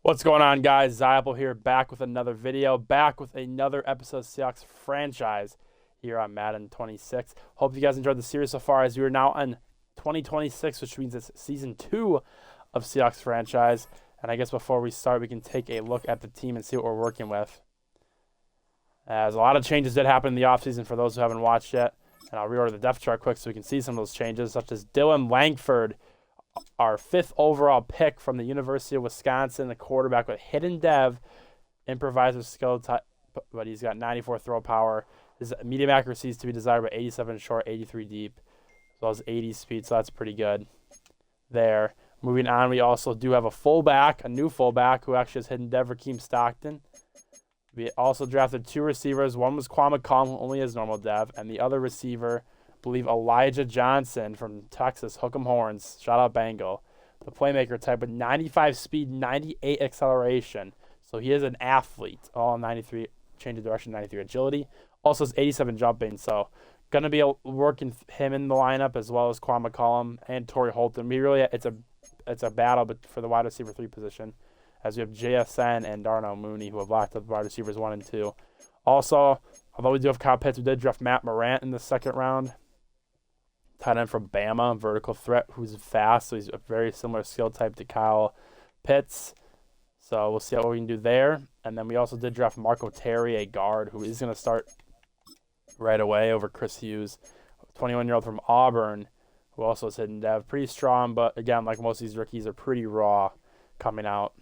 What's going on, guys? Zyopal here, back with another video, back with another episode of Seahawks franchise here on Madden 26. Hope you guys enjoyed the series so far, as we are now on 2026, which means it's season 2 of Seahawks franchise. And I guess before we start, we can take a look at the team and see what we're working with. As a lot of changes did happen in the offseason for those who haven't watched yet. And I'll reorder the depth chart quick so we can see some of those changes, such as Dylan Langford, our 5th overall pick from the University of Wisconsin, the quarterback with hidden dev, improviser skill type, but he's got 94 throw power. His medium accuracy is to be desired, but 87 short, 83 deep, as well as 80 speed, so that's pretty good there. Moving on, we also do have a fullback, a new fullback, who actually has hidden dev, Raheem Stockton. We also drafted 2 receivers. One was Quan McCollum, who only has normal dev, and the other receiver, I believe Elijah Johnson from Texas, Hook'em Horns, shout out Bengal, the playmaker type with 95 speed, 98 acceleration. So he is an athlete, all 93, change of direction, 93 agility. Also has 87 jumping, so going to be working him in the lineup, as well as Quan McCollum and Torrey Holton. It's a battle for the wide receiver 3 position, as we have JSN and Darnell Mooney, who have locked up wide receivers 1 and 2. Also, although we do have Kyle Pitts, we did draft Matt Morant in the 2nd round. Tight end from Bama, vertical threat, who's fast, so he's a very similar skill type to Kyle Pitts. So we'll see what we can do there. And then we also did draft Marco Terry, a guard, who is going to start right away over Chris Hughes, 21-year-old from Auburn, who also is hidden dev. Pretty strong, but again, like most of these rookies, are pretty raw coming out.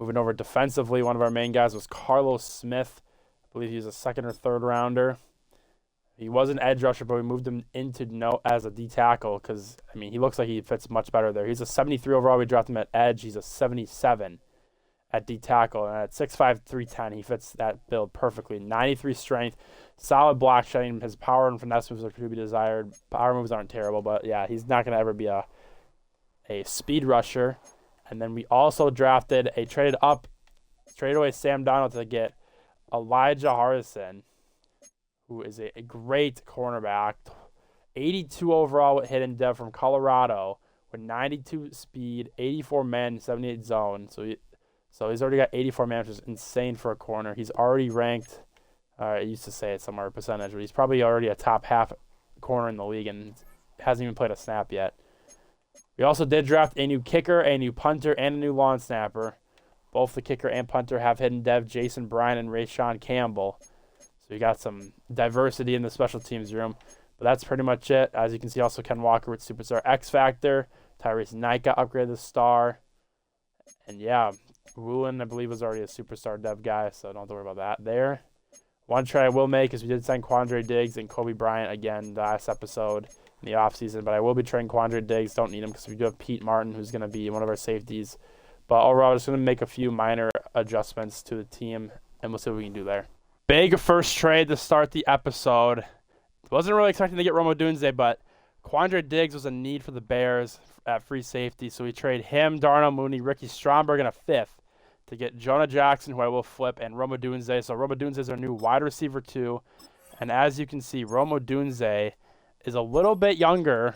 Moving over defensively, one of our main guys was Carlos Smith. I believe he was a 2nd or 3rd rounder. He was an edge rusher, but we moved him into as a D tackle because, I mean, he looks like he fits much better there. He's a 73 overall. We drafted him at edge. He's a 77 at D tackle. And at 6'5", 310, he fits that build perfectly. 93 strength, solid block shedding. His power and finesse moves are to be desired. Power moves aren't terrible, but yeah, he's not going to ever be a speed rusher. And then we also traded away Sam Donald to get Elijah Harrison, who is a great cornerback, 82 overall with hidden dev from Colorado, with 92 speed, 84 man, 78 zone. So he's already got 84 man, which is insane for a corner. He's already ranked, I used to say it somewhere, percentage, but he's probably already a top half corner in the league and hasn't even played a snap yet. We also did draft a new kicker, a new punter, and a new lawn snapper. Both the kicker and punter have hidden dev, Jason Bryan and Rayshawn Campbell. So you got some diversity in the special teams room. But that's pretty much it. As you can see, also Ken Walker with Superstar X Factor. Tyrese Knight got upgraded to star. And yeah, Woolen, I believe, was already a Superstar dev guy, so don't have to worry about that there. One trade I will make is we did sign Quandre Diggs and Kobe Bryant again last episode in the offseason. But I will be trading Quandre Diggs. Don't need him because we do have Pete Martin, who's going to be one of our safeties. But overall, just going to make a few minor adjustments to the team, and we'll see what we can do there. Big first trade to start the episode. Wasn't really expecting to get Rome Odunze, but Quandre Diggs was a need for the Bears at free safety, so we trade him, Darnell Mooney, Ricky Stromberg in a 5th to get Jonah Jackson, who I will flip, and Rome Odunze. So Rome Odunze is our new wide receiver 2, and as you can see, Rome Odunze is a little bit younger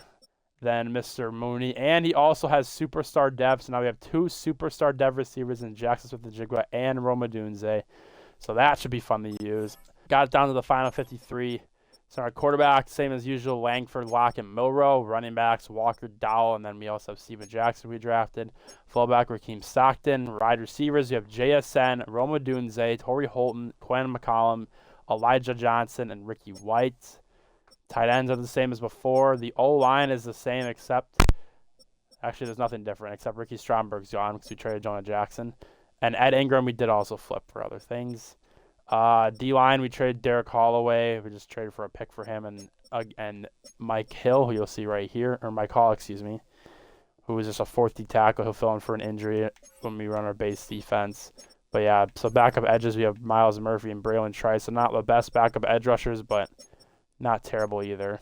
than Mr. Mooney, and he also has superstar dev. So now we have 2 superstar dev receivers in Jackson Smith-Njigba and Rome Odunze. So that should be fun to use. Got it down to the final 53. So our quarterback, same as usual, Langford, Locke, and Milrow. Running backs, Walker, Dowell, and then we also have Steven Jackson we drafted. Fullback, Raheem Stockton. Wide receivers, we have JSN, Rome Odunze, Torrey Holton, Quan McCollum, Elijah Johnson, and Ricky White. Tight ends are the same as before. The O-line is the same except, actually there's nothing different except Ricky Stromberg's gone because we traded Jonah Jackson. And Ed Ingram, we did also flip for other things. D-line, we traded Derek Holloway. We just traded for a pick for him. And Mike Hill, who you'll see right here, or Mike Hall, excuse me, who was just a 4th D tackle. He'll fill in for an injury when we run our base defense. But yeah, so backup edges, we have Miles Murphy and Braylon Trice. So not the best backup edge rushers, but not terrible either.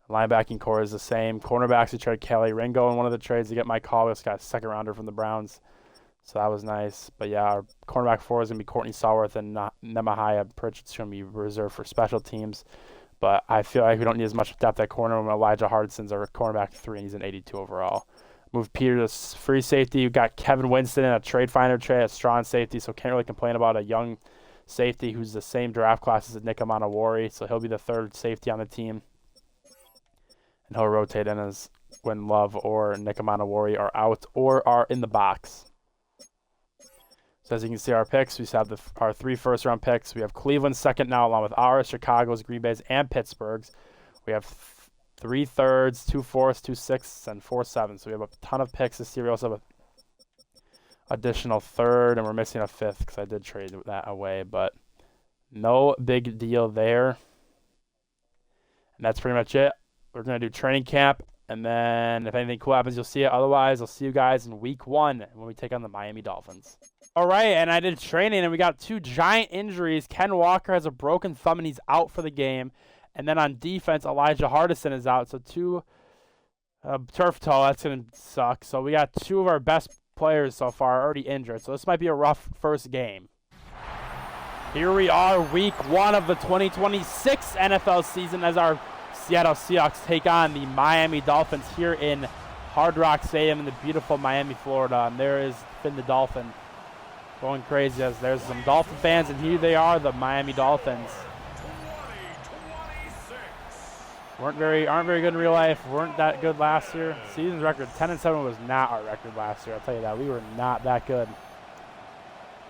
Linebacking core is the same. Cornerbacks, we traded Kelly Ringo in one of the trades to get Mike Hall. We also got a 2nd rounder from the Browns. So that was nice. But yeah, our cornerback 4 is going to be Courtney Stallworth and Nemahia Pritchett's going to be reserved for special teams. But I feel like we don't need as much depth at corner when Elijah Hardson's our cornerback 3 and he's an 82 overall. Move Peter to free safety. We've got Kevin Winston in a trade finder trade, a strong safety, so can't really complain about a young safety who's the same draft class as Nick Amanawari, so he'll be the third safety on the team. And he'll rotate in as when Love or Nick Amanawari are out or are in the box. So as you can see, our picks, we have our 3 first-round picks. We have Cleveland second now, along with ours, Chicago's, Green Bay's, and Pittsburgh's. We have 3 thirds, 2 fourths, 2 sixths, and 4 sevenths. So we have a ton of picks this year. We also have an additional third, and we're missing a 5th because I did trade that away, but no big deal there. And that's pretty much it. We're going to do training camp, and then if anything cool happens, you'll see it. Otherwise, I'll see you guys in week 1 when we take on the Miami Dolphins. All right, and I did training, and we got 2 giant injuries. Ken Walker has a broken thumb, and he's out for the game. And then on defense, Elijah Hardison is out. So 2 turf toe, that's going to suck. So we got 2 of our best players so far already injured. So this might be a rough first game. Here we are, week 1 of the 2026 NFL season as our Seattle Seahawks take on the Miami Dolphins here in Hard Rock Stadium in the beautiful Miami, Florida. And there is Finn the Dolphin going crazy as there's some Dolphin fans, and here they are, the Miami Dolphins. Aren't very good in real life. Weren't that good last year. Season's record 10-7 was not our record last year. I'll tell you that. We were not that good.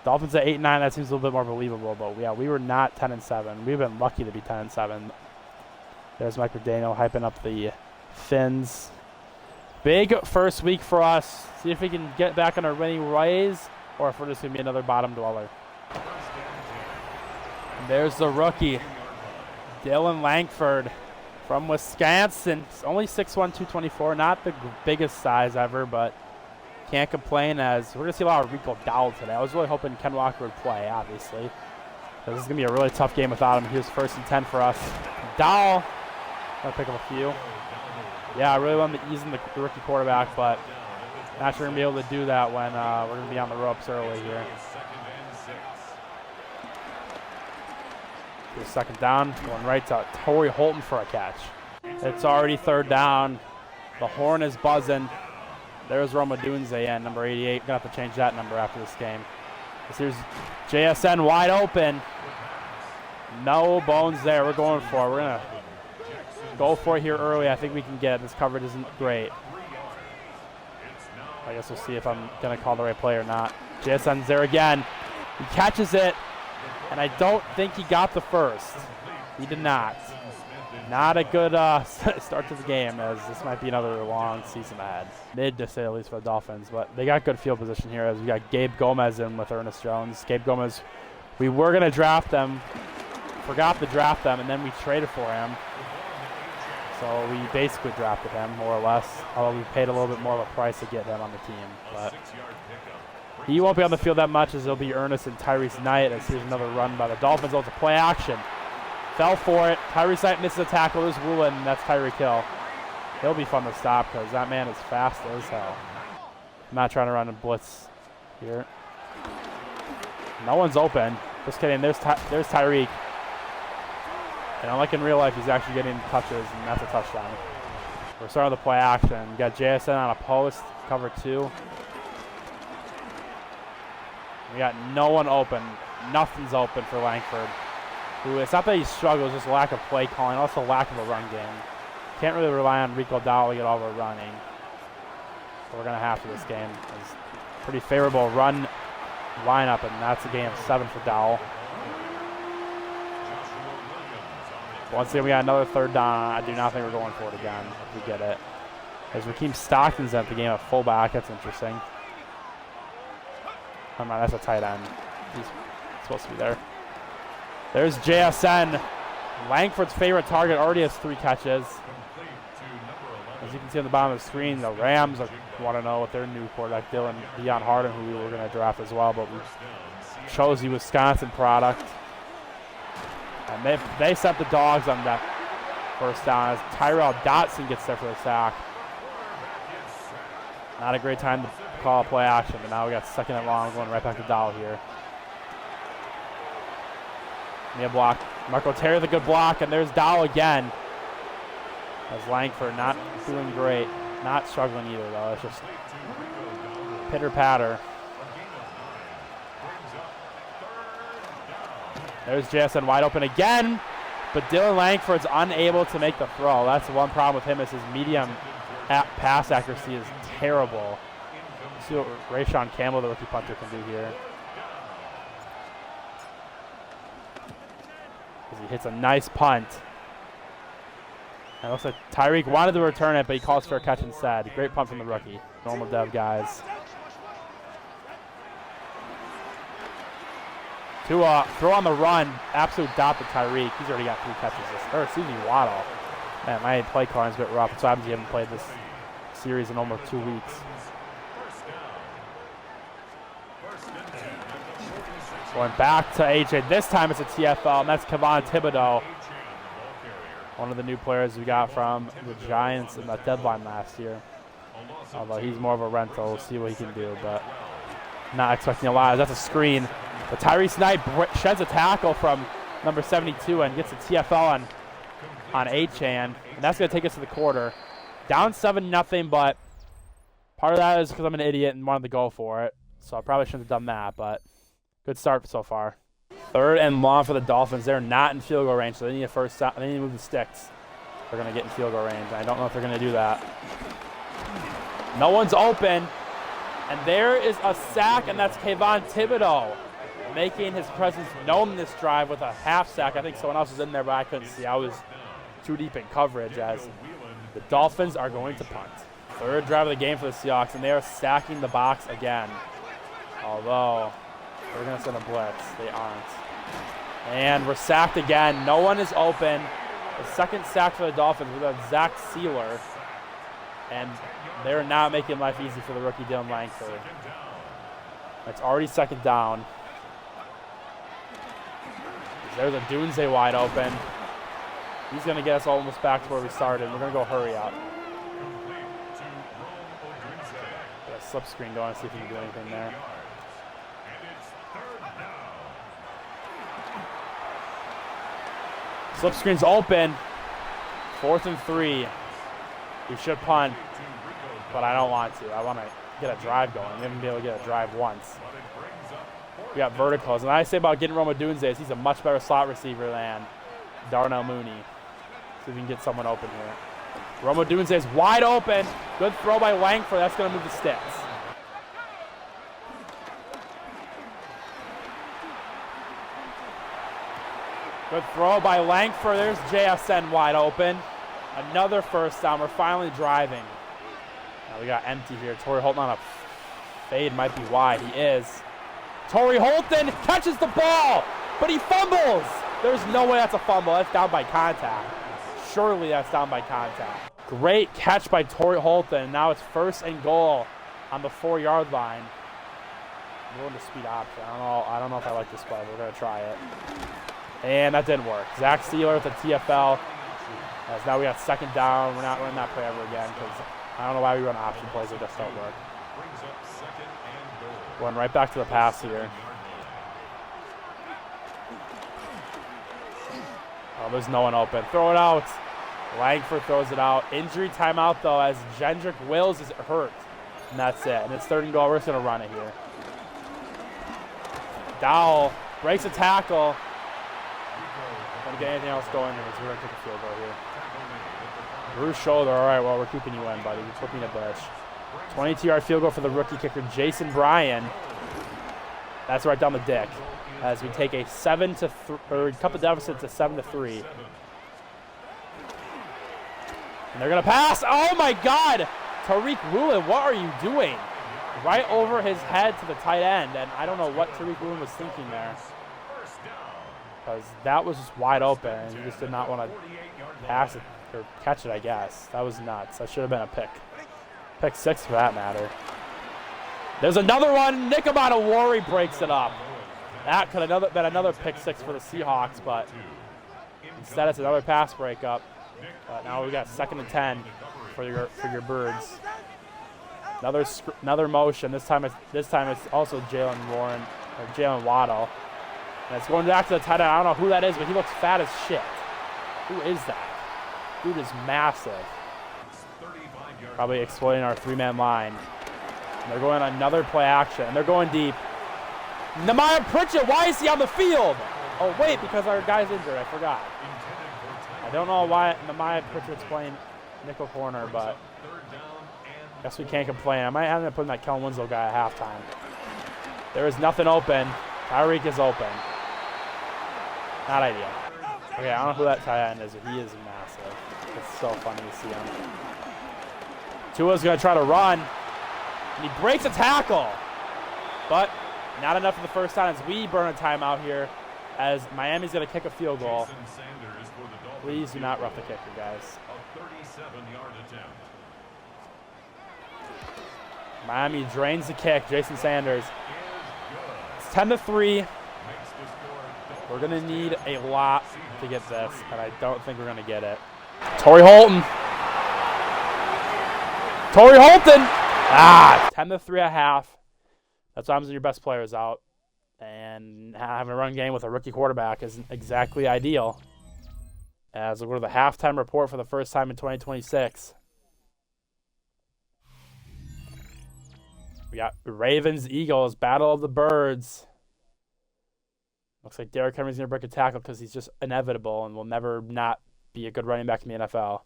Dolphins at 8-9. That seems a little bit more believable. But yeah, we were not 10-7. We've been lucky to be 10-7. There's Mike McDaniel hyping up the Fins. Big first week for us. See if we can get back on our winning ways, or if we're just gonna be another bottom dweller. And there's the rookie, Dylan Langford. From Wisconsin, only 6'1", 224, not the biggest size ever, but can't complain as we're going to see a lot of Rico Dowell today. I was really hoping Ken Walker would play, obviously. This is going to be a really tough game without him. Here's 1st and 10 for us. Dowell, going to pick up a few. Yeah, I really want to ease in the rookie quarterback, but not sure we're going to be able to do that when we're going to be on the ropes early here. Here's 2nd down, going right to Torrey Holton for a catch. It's already 3rd down. The horn is buzzing. There's Roma Dunze, number 88. Gonna have to change that number after this game. Here's JSN wide open. No bones there. We're going for it. We're gonna go for it here early. I think we can get it. This coverage isn't great. I guess we'll see if I'm gonna call the right play or not. JSN's there again. He catches it. And I don't think he got the first. He did not. Not a good start to the game, as this might be another long season ahead. Mid, to say the least, for the Dolphins. But they got good field position here, as we got Gabe Gomez in with Ernest Jones. Gabe Gomez, we were going to draft them. Forgot to draft them, and then we traded for him. So we basically drafted him, more or less. Although we paid a little bit more of a price to get him on the team. But he won't be on the field that much, as it'll be Ernest and Tyrese Knight, as here's another run by the Dolphins. Oh, it's a play action. Fell for it. Tyrese Knight misses a tackle. There's Woolen, and that's Tyreek Hill. He'll be fun to stop because that man is fast as hell. I'm not trying to run a blitz here. No one's open. Just kidding. There's Tyreek. And unlike in real life, he's actually getting touches, and that's a touchdown. We're starting with the play action. We got JSN on a post, cover 2. We got no one open. Nothing's open for Langford. Who, it's not that he struggles, just lack of play calling, also lack of a run game. Can't really rely on Rico Dowell to get all of our running. So we're going to have to this game. It's a pretty favorable run lineup, and that's a game of 7 for Dowell. Once again, we got another 3rd down. I do not think we're going for it again if we get it. As Raheem Stockton's at the game at fullback. That's interesting. Come on, that's a tight end. He's supposed to be there. There's JSN. Langford's favorite target already has 3 catches. As you can see on the bottom of the screen, the Rams want to know what their new quarterback, Deion Harden, who we were going to draft as well, but we chose the Wisconsin product. And they set the dogs on that 1st down as Tyrell Dotson gets there for the sack. Not a great time to call a play action, but now we got 2nd and long, going right back to Dowell here. Mia block. Marco Terry with a good block, and there's Dowell again. As Langford not doing great. Not struggling either, though. It's just pitter-patter. There's JSN wide open again, but Dylan Langford's unable to make the throw. That's the one problem with him is his medium pass accuracy is terrible. Let's see what Rayshon Campbell, the rookie punter, can do here. As he hits a nice punt. And it looks like Tyreek wanted to return it, but he calls for a catch instead. Great punt from the rookie. Normal dev guys. To throw on the run, absolute dot to Tyreek. He's already got 3 catches. Waddle. Man, my play calling's a bit rough. That's why he hasn't played this series in almost 2 weeks. Going back to AJ. This time it's a TFL, and that's Kevon Thibodeau. One of the new players we got from the Giants in that deadline last year. Although he's more of a rental. We'll see what he can do, but not expecting a lot. That's a screen. But Tyrese Knight sheds a tackle from number 72 and gets a TFL on Achane. And that's going to take us to the quarter. Down 7-0, but part of that is because I'm an idiot and wanted to go for it. So I probably shouldn't have done that, but good start so far. 3rd and long for the Dolphins. They're not in field goal range, so they need a first down. They need to move the sticks. They're going to get in field goal range. I don't know if they're going to do that. No one's open. And there is a sack, and that's Kayvon Thibodeau making his presence known in this drive with a half sack. I think someone else was in there, but I couldn't see. I was too deep in coverage as the Dolphins are going to punt. 3rd drive of the game for the Seahawks, and they are sacking the box again. Although they're going to send a blitz. They aren't. And we're sacked again. No one is open. The 2nd sack for the Dolphins with Zach Sealer. And they're not making life easy for the rookie Dylan Langford. It's already 2nd down. There's a Dunze wide open. He's going to get us almost back to where we started. We're going to go hurry up. Got a slip screen going, see if he can do anything there. Slip screen's open. 4th and 3. We should punt, but I don't want to. I want to get a drive going. We haven't been able to get a drive once. We got verticals. And I say about getting Rome Odunze is he's a much better slot receiver than Darnell Mooney. See if we can get someone open here. Rome Odunze is wide open. Good throw by Langford. That's going to move the sticks. Good throw by Langford. There's JSN wide open. Another first down. We're finally driving. Now we got empty here. Torrey Holton on a fade. Might be wide. He is. Torrey Holton catches the ball, but he fumbles. There's no way that's a fumble. That's down by contact. Surely that's down by contact. Great catch by Torrey Holton. Now it's 1st and goal on the 4-yard line. I'm going to speed option. I don't know if I like this play, but we're going to try it. And that didn't work. Zach Sealer with a TFL. As now we got 2nd down. We're not running that play ever again because I don't know why we run option plays that just don't work. Going right back to the pass here. Oh, there's no one open. Throw it out. Langford throws it out. Injury timeout, though, as Jendrick Wills is hurt. And that's it. And it's 3rd and goal. We're just going to run it here. Dowell breaks a tackle. Don't get anything else going here, so we're going to take a field goal here. Bruce shoulder. All right, well, we're keeping you in, buddy. We're flipping a bush. 22-yard field goal for the rookie kicker, Jason Bryan. That's right down the dick. As we take a 7-3 cup of deficit to 7-3. And they're going to pass. Oh, my God. Tariq Woolen, what are you doing? Right over his head to the tight end. And I don't know what Tariq Woolen was thinking there. Because that was just wide open. And he just did not want to pass it or catch it, I guess. That was nuts. That should have been a pick. Pick 6 for that matter. There's another one. Nick Amadawari breaks it up. That could have been another pick 6 for the Seahawks, but instead it's another pass breakup. But now we got 2nd and 10 for your Birds. Another motion. This time it's also Jalen Waddle. And it's going back to the tight end. I don't know who that is, but he looks fat as shit. Who is that? Dude is massive. Probably exploiting our three-man line. And they're going on another play action, and they're going deep. Nehemiah Pritchett, why is he on the field? Oh, wait, because our guy's injured. I forgot. I don't know why Nehemiah Pritchett's playing nickel corner, but I guess we can't complain. I might end up putting that Kellen Winslow guy at halftime. There is nothing open. Tyreek is open. Not ideal. Okay, I don't know who that tight end is, but he is massive. It's so funny to see him. Tua's going to try to run, and he breaks a tackle. But not enough for the first time as we burn a timeout here as Miami's going to kick a field goal. Please do not rough the kicker, guys. Miami drains the kick. Jason Sanders. It's 10-3. We're going to need a lot to get this, but I don't think we're going to get it. Torrey Holton. 10-3 at half. That's why I'm your best players out. And having a run game with a rookie quarterback isn't exactly ideal. As we'll go to the halftime report for the first time in 2026. We got Ravens, Eagles, Battle of the Birds. Looks like Derrick Henry's going to break a tackle because he's just inevitable and will never not be a good running back in the NFL.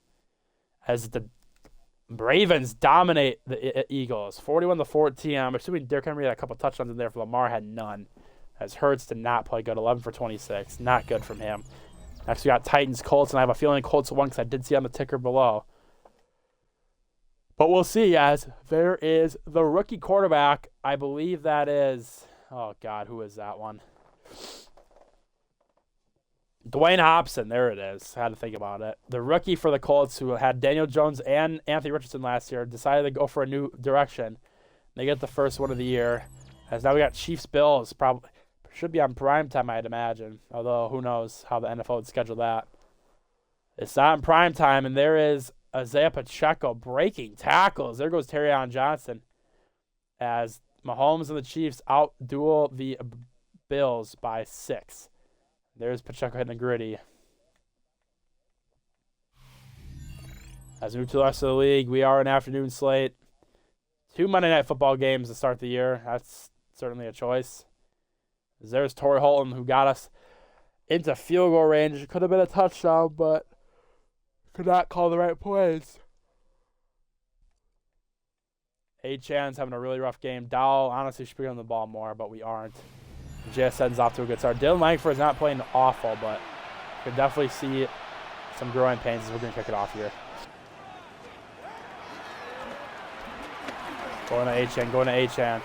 As the Ravens dominate the Eagles, 41-14. I'm assuming Derrick Henry had a couple touchdowns in there. For Lamar had none. As Hurts did not play good, 11 for 26. Not good from him. Next we got Titans, Colts, and I have a feeling Colts won because I did see on the ticker below. But we'll see, as there is the rookie quarterback. I believe that is, oh God, who is that one? Dwayne Hobson, there it is. I had to think about it. The rookie for the Colts, who had Daniel Jones and Anthony Richardson last year, decided to go for a new direction. They get the first one of the year. As now we got Chiefs, Bills, probably should be on prime time, I'd imagine. Although who knows how the NFL would schedule that. It's not in prime time, and there is Isaiah Pacheco breaking tackles. There goes Terry Johnson. As Mahomes and the Chiefs out-duel the Bills by 6. There's Pacheco hitting the gritty. As we move to the rest of the league, we are an afternoon slate. 2 Monday Night Football games to start the year. That's certainly a choice. There's Torrey Holton, who got us into field goal range. It could have been a touchdown, but could not call the right plays. Achan's having a really rough game. Dowell, honestly, should be on the ball more, but we aren't. JSN's off to a good start. Dylan Langford is not playing awful, but could definitely see some growing pains as we're going to kick it off here. Going to Achan.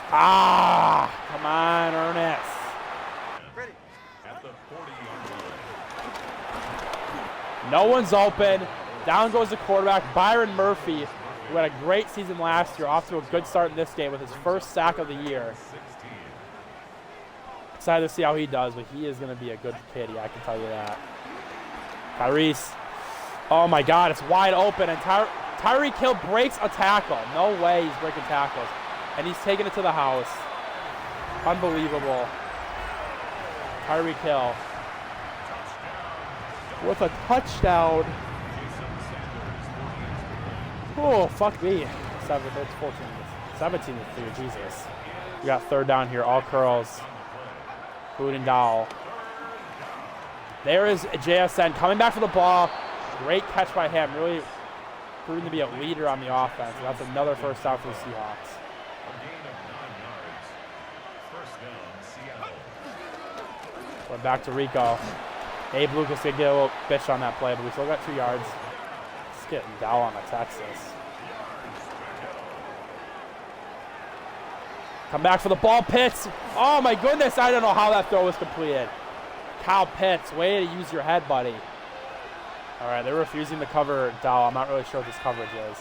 Ah! Come on, Ernest. No one's open. Down goes the quarterback, Byron Murphy, who had a great season last year, off to a good start in this game with his first sack of the year. Excited to see how he does, but he is going to be a good kitty, I can tell you that. Tyrese. Oh, my God, it's wide open, and Tyreek Hill breaks a tackle. No way he's breaking tackles. And he's taking it to the house. Unbelievable. Tyreek Hill with a touchdown. Oh, fuck me. 17-3, Jesus. We got third down here, all curls. Food and Dowell. There is JSN coming back for the ball. Great catch by him. Really proving to be a leader on the offense. That's another first down for the Seahawks. We're back to Rico. Abe Lucas did get a little bitch on that play, but we still got 2 yards. Let's get Dowell on the Texas. Come back for the ball, Pitts. Oh, my goodness. I don't know how that throw was completed. Kyle Pitts, way to use your head, buddy. All right, they're refusing to cover Dowell. I'm not really sure what this coverage is.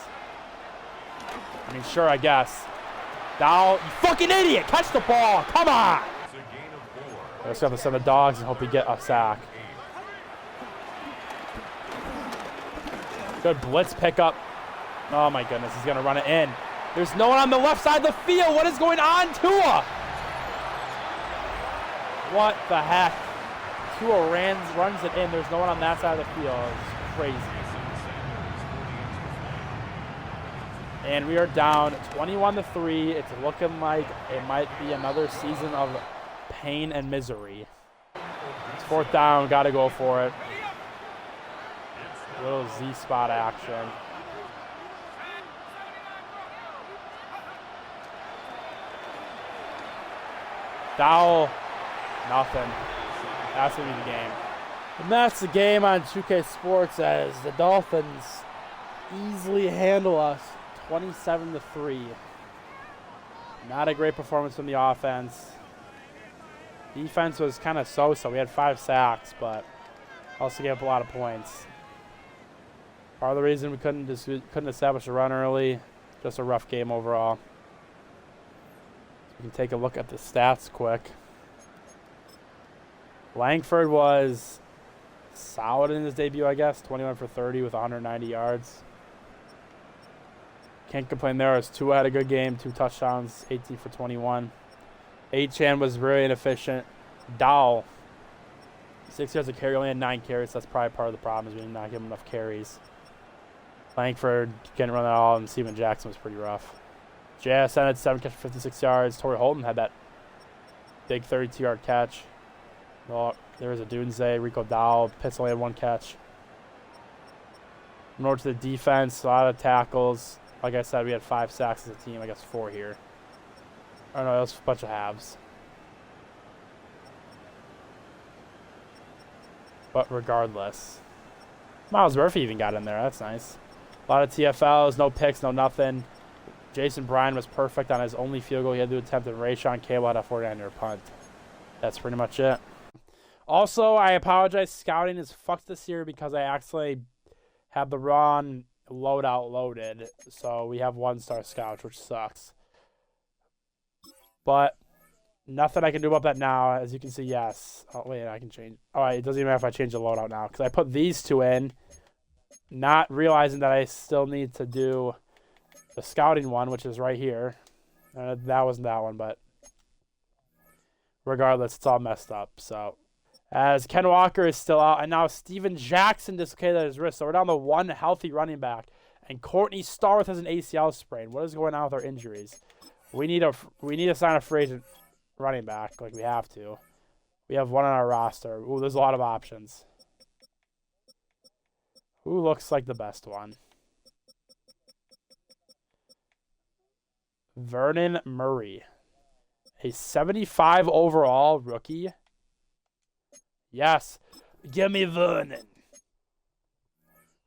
I mean, sure, I guess. Dowell, you fucking idiot. Catch the ball. Come on. I just have to send the dogs and hope we get a sack. Good blitz pickup. Oh, my goodness. He's going to run it in. There's no one on the left side of the field. What is going on, Tua? What the heck? Tua runs it in. There's no one on that side of the field. It's crazy. And we are down 21-3. It's looking like it might be another season of pain and misery. It's 4th down. Got to go for it. Little Z-spot action. Dowell, nothing. That's going to be the game. And that's the game on 2K Sports as the Dolphins easily handle us 27-3. Not a great performance from the offense. Defense was kind of so-so. We had 5 sacks, but also gave up a lot of points. Part of the reason we couldn't establish a run early. Just a rough game overall. We can take a look at the stats quick. Langford was solid in his debut, I guess. 21 for 30 with 190 yards. Can't complain there. As Tua had a good game, 2 touchdowns, 18 for 21. Achane was very inefficient. Dowell, 6 yards of carry, only had 9 carries. That's probably part of the problem, is we did not give him enough carries. Langford couldn't run at all, and Steven Jackson was pretty rough. JSN had 7 catches for 56 yards. Torrey Holton had that big 32-yard catch. Well, there was a Dunze, Rico Dowell. Pitts only had 1 catch. More to the defense, a lot of tackles. Like I said, we had 5 sacks as a team. I guess 4 here. Oh no, it was a bunch of halves. But regardless, Miles Murphy even got in there. That's nice. A lot of TFLs, no picks, no nothing. Jason Bryan was perfect on his only field goal he had to attempt, and Rashawn Cable had a 49-yard punt. That's pretty much it. Also, I apologize. Scouting is fucked this year because I actually have the wrong loadout loaded. So we have 1-star scouts, which sucks. But nothing I can do about that now. As you can see, yes. Oh, wait, I can change. All right, it doesn't even matter if I change the loadout now because I put these 2 in, not realizing that I still need to do the scouting one, which is right here. That wasn't that one, but regardless, it's all messed up. So, as Ken Walker is still out, and now Steven Jackson dislocated his wrist. So we're down to 1 healthy running back, and Courtney Starworth has an ACL sprain. What is going on with our injuries? We need to sign a free agent running back, like we have to. We have 1 on our roster. Ooh, there's a lot of options. Who looks like the best one? Vernon Murray. A 75 overall rookie. Yes. Give me Vernon.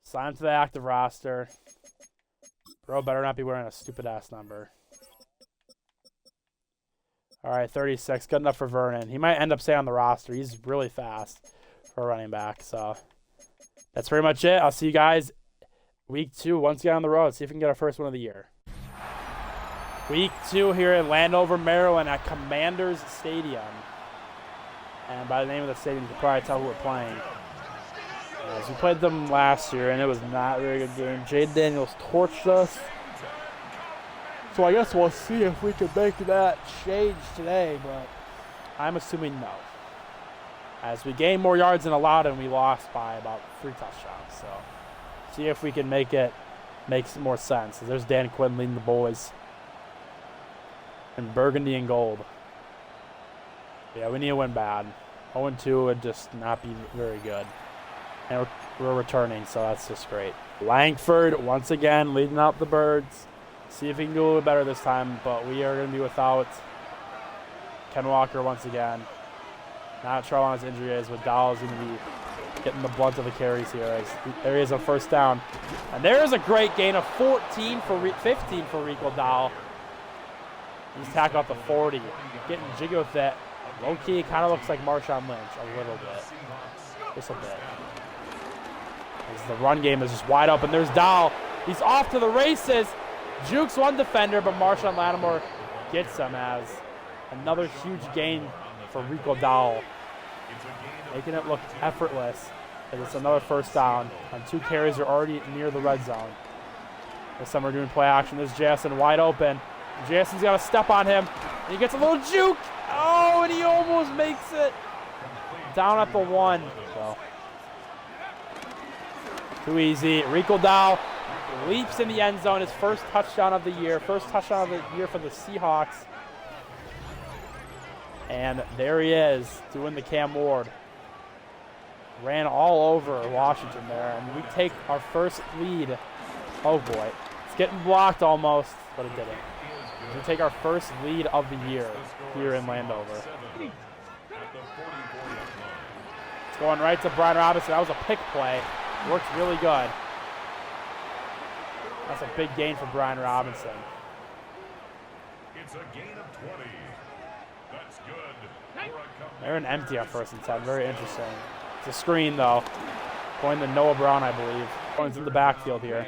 Sign to the active roster. Bro better not be wearing a stupid-ass number. All right, 36. Good enough for Vernon. He might end up staying on the roster. He's really fast for a running back. So that's pretty much it. I'll see you guys week 2 once again on the road. See if we can get our first win of the year. Week 2 here in Landover, Maryland at Commanders Stadium. And by the name of the stadium, you can probably tell who we're playing. As we played them last year, and it was not a very good game. Jade Daniels torched us. So I guess we'll see if we can make that change today, but I'm assuming no. As we gained more yards than allowed, and we lost by about 3 touchdowns. So see if we can make it make some more sense. There's Dan Quinn leading the boys in burgundy and gold. Yeah, we need to win bad. 0-2 would just not be very good. And we're returning, so that's just great. Langford, once again, leading out the Birds. See if he can do a little better this time, but we are going to be without Ken Walker once again. Not sure how long his injury is, but Dowell is going to be getting the brunt of the carries here. As there is a first down. And there is a great gain of 15 for Rico Dowell. He's tackled up the 40. Getting jiggy with that. Low-key, kind of looks like Marshawn Lynch a little bit. Just a bit. As the run game is just wide open. There's Dowell. He's off to the races. Jukes one defender, but Marshawn Lattimore gets him as another huge gain for Rico Dowell. Making it look effortless as it's another first down. On 2 carries, they're already near the red zone. This time we're doing play action. There's Jason wide open. Jason's got to step on him. And he gets a little juke. Oh, and he almost makes it down at the 1. So, too easy. Rico Dowell leaps in the end zone. His first touchdown of the year. First touchdown of the year for the Seahawks. And there he is, doing the Cam Ward. Ran all over Washington there, and we take our first lead. Oh boy, it's getting blocked almost, but it didn't. We take our first lead of the year here in Landover. It's going right to Brian Robinson. That was a pick play. Worked really good. That's a big gain for Brian Robinson. It's a gain of 20. That's good. They're an empty on 1st and 10. Very interesting. It's a screen, though. Going to Noah Brown, I believe. Going in the backfield here.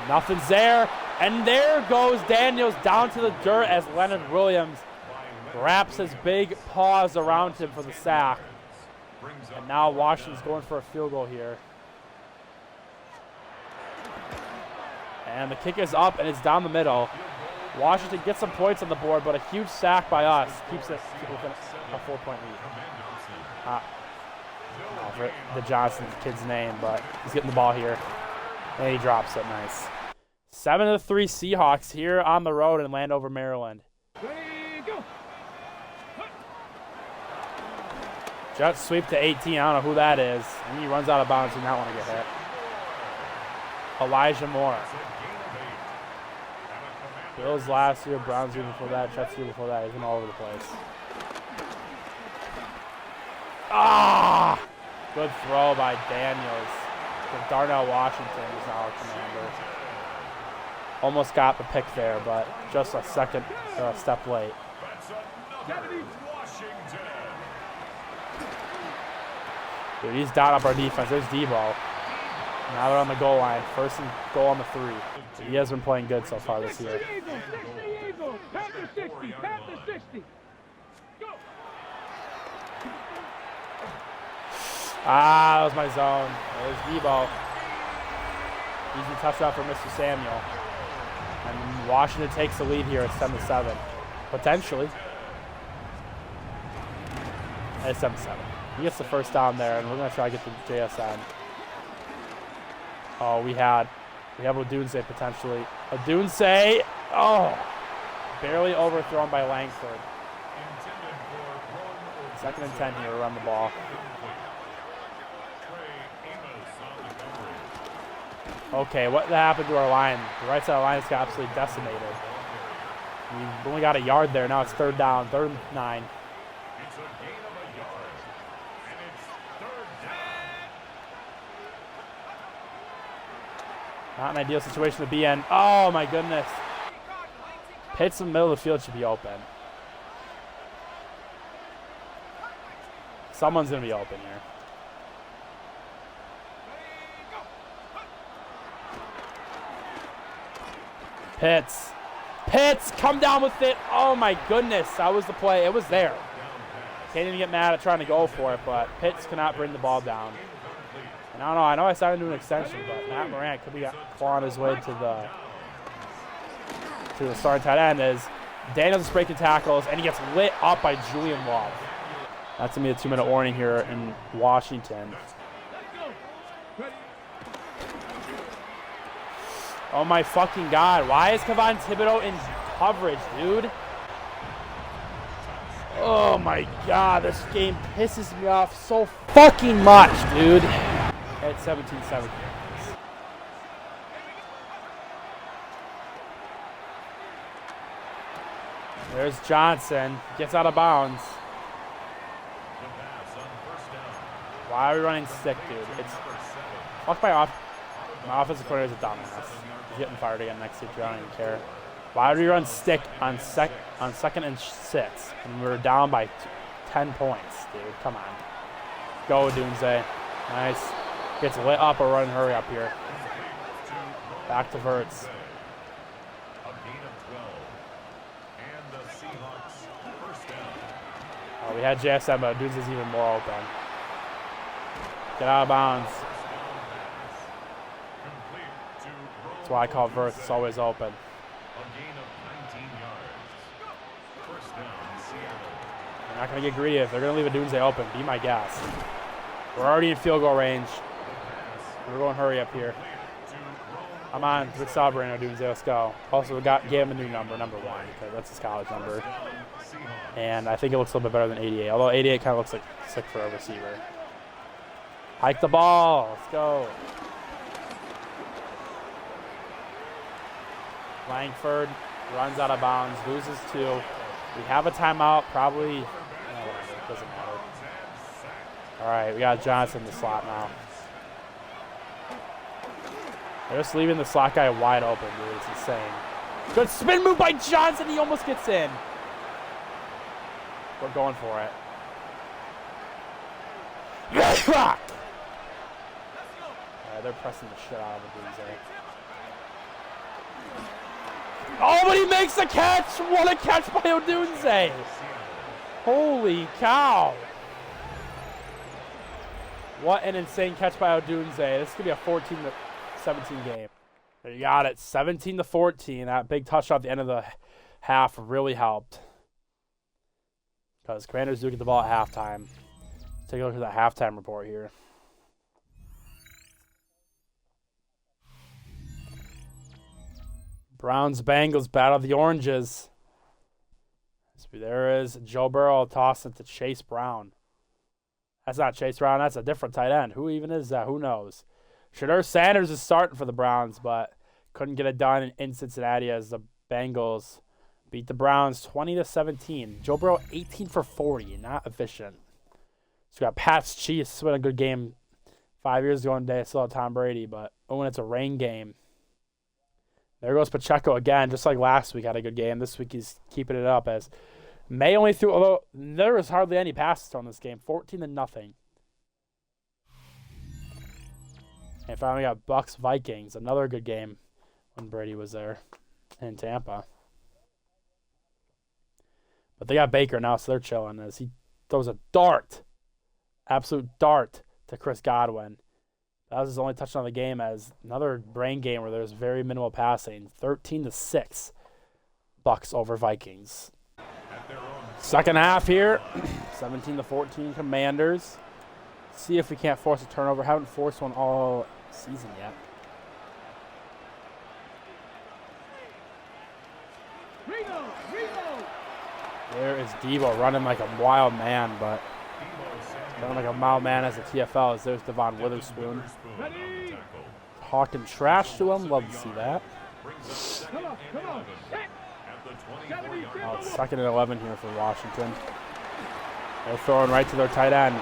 Nothing's there. And there goes Daniels down to the dirt as Leonard Williams wraps his big paws around him for the sack. And now Washington's going for a field goal here. And the kick is up, and it's down the middle. Washington gets some points on the board, but a huge sack by us keeps it within a 4-point lead. I forget the Johnson kid's name, but he's getting the ball here. And he drops it. Nice. 7-3 Seahawks here on the road in Landover, Maryland. Jet sweep to 18. I don't know who that is. And he runs out of bounds. He did not want to get hit. Elijah Moore. Bills last year, Browns year before that, Jets year before that. He's been all over the place. Ah! Good throw by Daniels. Darnell Washington is now our commander. Almost got the pick there, but just a second or a step late. Dude, he's down up our defense. There's Debo. Now they're on the goal line. 1st and goal on the 3. He has been playing good so far this year. Ah, that was my zone. There's Debo. Easy touchdown for Mr. Samuel. And Washington takes the lead here at 7-7. Potentially. It's 7-7. He gets the first down there, and we're going to try to get the JSN. Oh, we have Odunze potentially. Odunze, oh, barely overthrown by Langford. 2nd and 10 here, run the ball. Okay, what happened to our line? The right side of the line is absolutely decimated. We've only got a yard there. Now it's 3rd down, 3rd and 9. Not an ideal situation to be in. Oh, my goodness. Pitts in the middle of the field should be open. Someone's going to be open here. Pitts. Pitts, come down with it. Oh, my goodness. That was the play. It was there. Can't even get mad at trying to go for it, but Pitts cannot bring the ball down. And I don't know. I know I signed into an extension, but Matt Moran could be clawing his way to the starting tight end as Daniels is breaking tackles, and he gets lit up by Julian Love. That's going to be a 2-minute warning here in Washington. Oh, my fucking God. Why is Kevon Thibodeau in coverage, dude? Oh, my God. This game pisses me off so fucking much, dude. At 17-7. There's Johnson. Gets out of bounds. Why are we running stick, dude? It's fuck my offensive coordinator is a dumbass. He's getting fired again next year. I don't even care. Why do we run stick on 2nd and 6 and we're down by 10 points, dude? Come on. Go, Dunze. Nice. Gets lit up or run hurry up here. Back to Verts. Oh, we had JSN, but Dunze's even more open. Get out of bounds. That's why I call Verts. It's always open. They're not going to get greedy. If they're going to leave a Dunze open, be my guest. We're already in field goal range. We're going hurry up here. I'm on with Sabrino Doomsday. Let's go. Also, we gave him a new number 1, because that's his college number. And I think it looks a little bit better than 88. Although 88 kind of looks like sick for a receiver. Hike the ball. Let's go. Langford runs out of bounds, loses 2. We have a timeout, probably. Whatever, it doesn't matter. All right, we got Johnson in the slot now. They're just leaving the slot guy wide open, dude. It's insane. Good spin move by Johnson. He almost gets in. We're going for it. Rock. All right, they're pressing the shit out of the Doomsday. Oh, but he makes the catch! What a catch by Odunze! Holy cow! What an insane catch by Odunze. This could be a 14-17 game. There you got it, 17-14. That big touchdown at the end of the half really helped. Because Commanders do get the ball at halftime. Let's take a look at the halftime report here. Browns-Bengals battle of the oranges. There is Joe Burrow tossing to Chase Brown. That's not Chase Brown. That's a different tight end. Who even is that? Who knows? Shedeur Sanders is starting for the Browns, but couldn't get it done in Cincinnati as the Bengals beat the Browns 20-17. Joe Burrow 18 for 40. Not efficient. So we got Pats Chiefs. It's been a good game 5 years ago today. I still have Tom Brady, but when it's a rain game. There goes Pacheco again, just like last week had a good game. This week he's keeping it up as May only threw, although there was hardly any passes on this game, 14-0. And finally got Bucks Vikings, another good game when Brady was there in Tampa. But they got Baker now, so they're chilling as he throws a dart, absolute dart to Chris Godwin. That was his only touchdown of the game as another brain game where there's very minimal passing. 13-6, Bucks over Vikings. Second half here, 17-14 Commanders. See if we can't force a turnover. Haven't forced one all season yet. There is Debo running like a wild man, but running like a mild man as a TFL as there's Devon Witherspoon. Talking trash to him. Love to see that. Oh, it's 2nd and 11 here for Washington. They're throwing right to their tight end.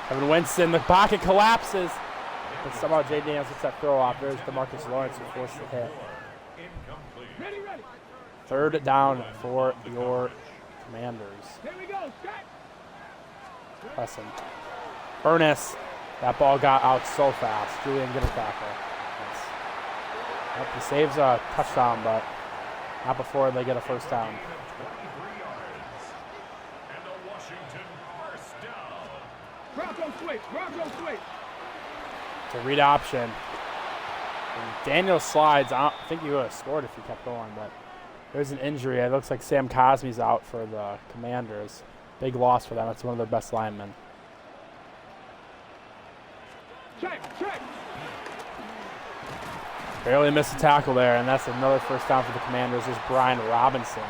Kevin Winston, the pocket collapses. But somehow Jay Daniels gets that throw off. There's DeMarcus Lawrence who forced the hit. 3rd down for your Commanders. Pressing. Ernest. That ball got out so fast. Julian, get a tackle. Nice. Yep, he saves a touchdown, but not before they get a first down. It's a read option. And Daniel slides. I don't think he would have scored if he kept going, but there's an injury. It looks like Sam Cosmi's out for the Commanders. Big loss for them. It's one of their best linemen. Barely missed a tackle there, and that's another first down for the Commanders. Is Brian Robinson.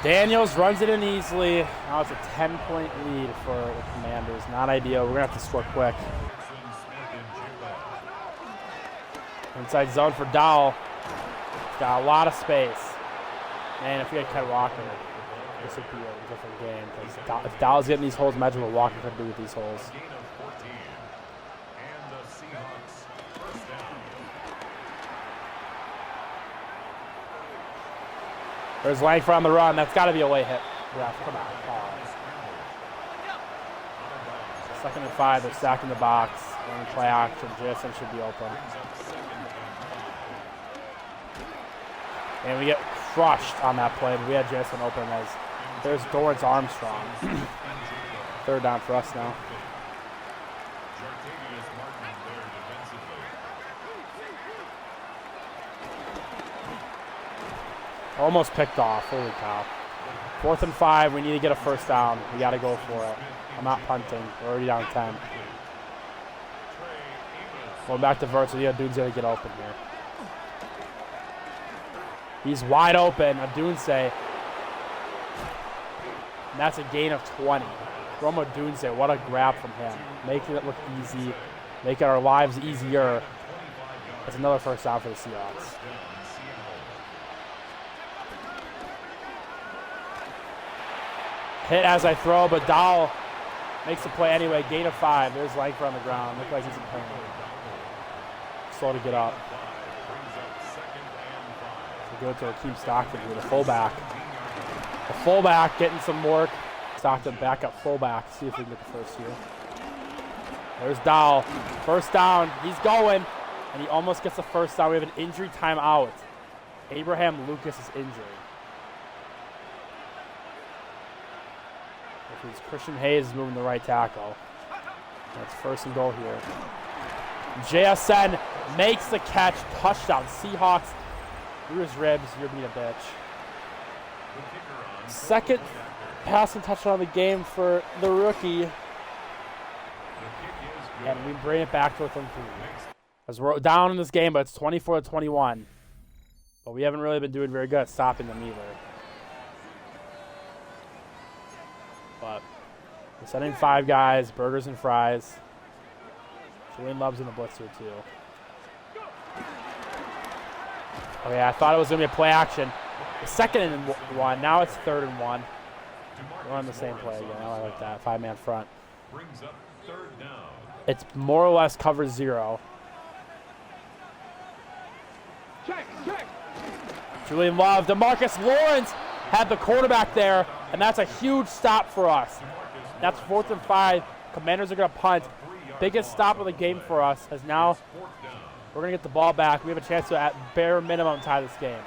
Daniels runs it in easily. Now it's a 10-point lead for the Commanders. Not ideal. We're going to have to score quick. Inside zone for Dowell. Got a lot of space. Man, if we had Ken Walker, this would be a different game. Because if Dowell's getting these holes, imagine what Walker could do with these holes. There's Langford on the run. That's got to be a late hit. Yeah, come on. Oh. 2nd and 5. They're stacking the box. Running play action. JSN should be open. And we get crushed on that play. But we had JSN open as there's Dorrance Armstrong. 3rd down for us now. Almost picked off. Holy cow. 4th and 5. We need to get a first down. We got to go for it. I'm not punting. We're already down 10. Going back to Vert, so the dude's going to get open here. He's wide open. Adunse. And that's a gain of 20. From Adunse. What a grab from him. Making it look easy. Making our lives easier. That's another first down for the Seahawks. Hit as I throw, but Dowell makes the play anyway. Gain of 5. There's Langford on the ground. Looks like he's in pain. Slow to get up. So go to Akeem Stockton here, the fullback. The fullback getting some work. Stockton back up fullback. See if we can get the first here. There's Dowell. First down. He's going. And he almost gets the first down. We have an injury timeout. Abraham Lucas is injured. Christian Hayes is moving the right tackle. That's first and goal here. JSN makes the catch. Touchdown. Seahawks through his ribs. You're being a bitch. Second passing touchdown of the game for the rookie. And we bring it back to within 3. As we're down in this game, but it's 24-21. But we haven't really been doing very good at stopping them either. But we're sending 5 guys, burgers and fries. Julian Love's in the blitzer too. Okay, I thought it was going to be a play action. The 2nd and 1. Now it's 3rd and 1. We're on the same play again. I like that. 5-man front. It's more or less cover 0. Julian Love, DeMarcus Lawrence had the quarterback there, and that's a huge stop for us. That's 4th and 5. Commanders are going to punt. Biggest stop of the game for us, as now we're going to get the ball back. We have a chance to, at bare minimum, tie this game.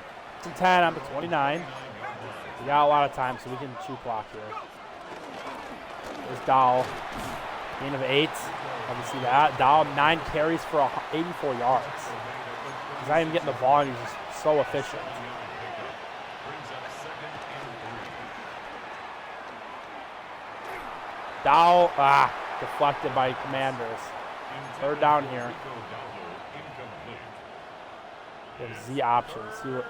10 on the 29. We got a lot of time, so we can chew clock here. There's Dowell. Gain of 8. Let me see that. Dowell, 9 carries for 84 yards. He's not even getting the ball, and he's just so efficient. Dowell, deflected by Commanders. 3rd down here. We have Z options. See what.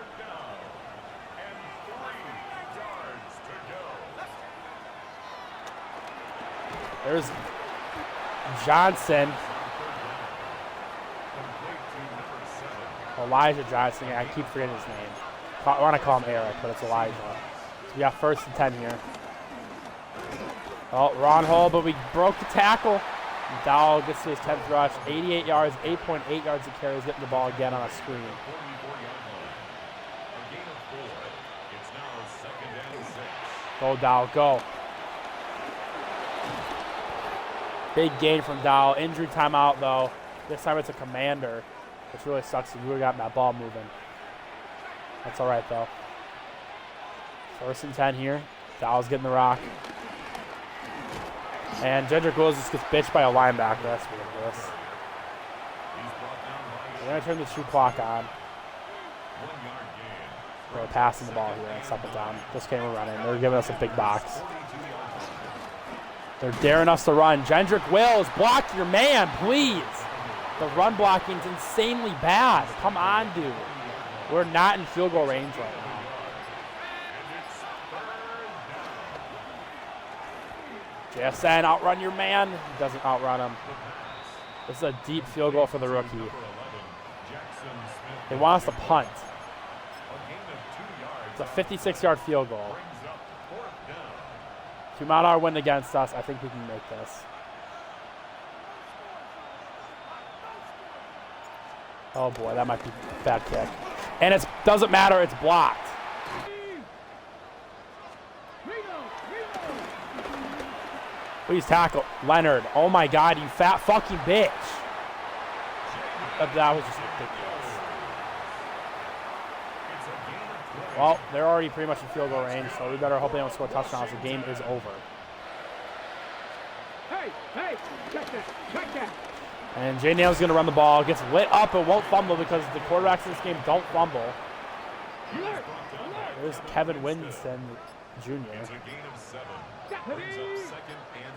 There's Johnson. Elijah Johnson. I keep forgetting his name. I want to call him Eric, but it's Elijah. So we got 1st and 10 here. Oh, Ron Hole, but we broke the tackle. And Dowell gets to his 10th rush. 88 yards, 8.8 yards of carries, getting the ball again on a screen. Go, Dowell, go. Big gain from Dowell. Injury timeout, though. This time it's a Commander, which really sucks. We would have gotten that ball moving. That's all right, though. 1st and 10 here. Dowell's getting the rock. And Jedrick Wills just gets bitched by a linebacker. That's ridiculous. We're going to turn the shoe clock on. We're passing the ball here and stop it down. Just came running. They're giving us a big box. They're daring us to run. Jedrick Wills, block your man, please. The run blocking is insanely bad. Come on, dude. We're not in field goal range right now. JSN, outrun your man. He doesn't outrun him. This is a deep field goal for the rookie. They want us to punt. It's a 56-yard field goal. If Kumar win against us, I think we can make this. Oh boy, that might be a bad kick. And it doesn't matter, it's blocked. Please tackle Leonard. Oh my God, you fat fucking bitch. That was just ridiculous. Well, they're already pretty much in field goal range, so we better hope they don't score touchdowns. The game is over. Hey, check that. And Jay Nail's going to run the ball. Gets lit up and won't fumble because the quarterbacks in this game don't fumble. There's Kevin Winston. junior. It's a gain of 7. Brings up second and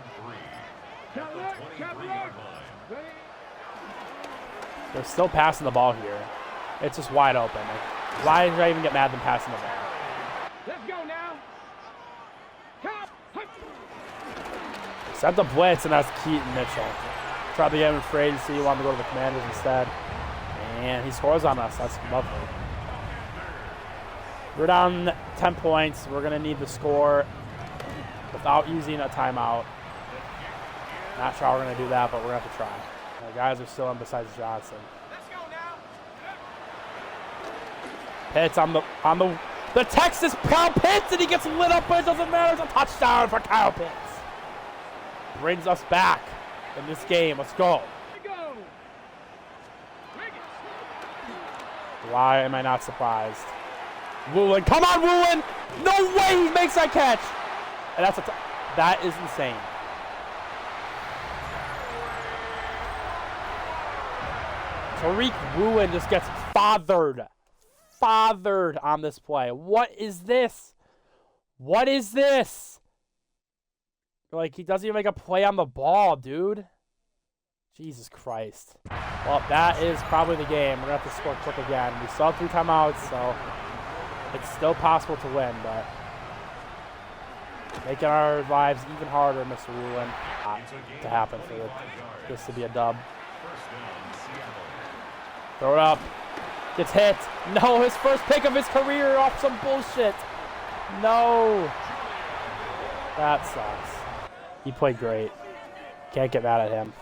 3. At the 23-yard line. They're still passing the ball here. It's just wide open. Like, why did I even get mad than passing the ball? Let's go now. Sent the blitz, and that's Keaton Mitchell. Tried to get him afraid to see he wanted to go to the Commanders instead. And he scores on us. That's lovely. We're down 10 points. We're going to need the score without using a timeout. Not sure how we're going to do that, but we're going to have to try. The guys are still on besides Johnson. Pitts on the Texas Kyle Pitts, and he gets lit up, but it doesn't matter. It's a touchdown for Kyle Pitts. Brings us back in this game. Let's go. Why am I not surprised? Woolen, come on, Woolen! No way he makes that catch! And that is insane. Tariq Woolen just gets fathered on this play. What is this? What is this? Like, he doesn't even make a play on the ball, dude. Jesus Christ. Well, that is probably the game. We're going to have to score quick again. We still have 3 timeouts, so it's still possible to win, but making our lives even harder, Mr. Woolen, to happen for this to be a dub. Throw it up. Gets hit. No, his first pick of his career off some bullshit. No. That sucks. He played great. Can't get mad at him.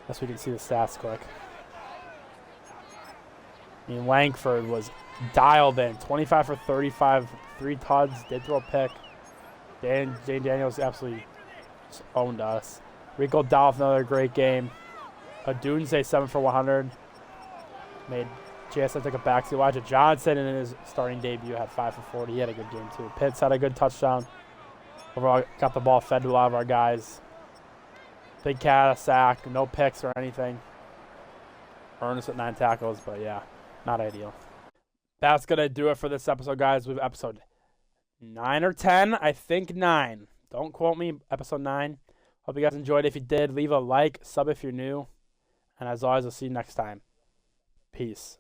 Guess we can see the stats quick. I mean, Langford was dialed in. 25 for 35, 3 tuds, did throw a pick. Jane Daniels absolutely just owned us. Rico Dolph, another great game. Adunze, 7 for 100. Made JSN take a backseat. Elijah Johnson in his starting debut had 5 for 40. He had a good game too. Pitts had a good touchdown. Overall, got the ball fed to a lot of our guys. Big Cat, a sack, no picks or anything. Ernest at 9 tackles, but yeah, not ideal. That's going to do it for this episode, guys. We have episode 9 or 10. I think 9. Don't quote me. Episode 9. Hope you guys enjoyed. If you did, leave a like, sub if you're new. And as always, I'll see you next time. Peace.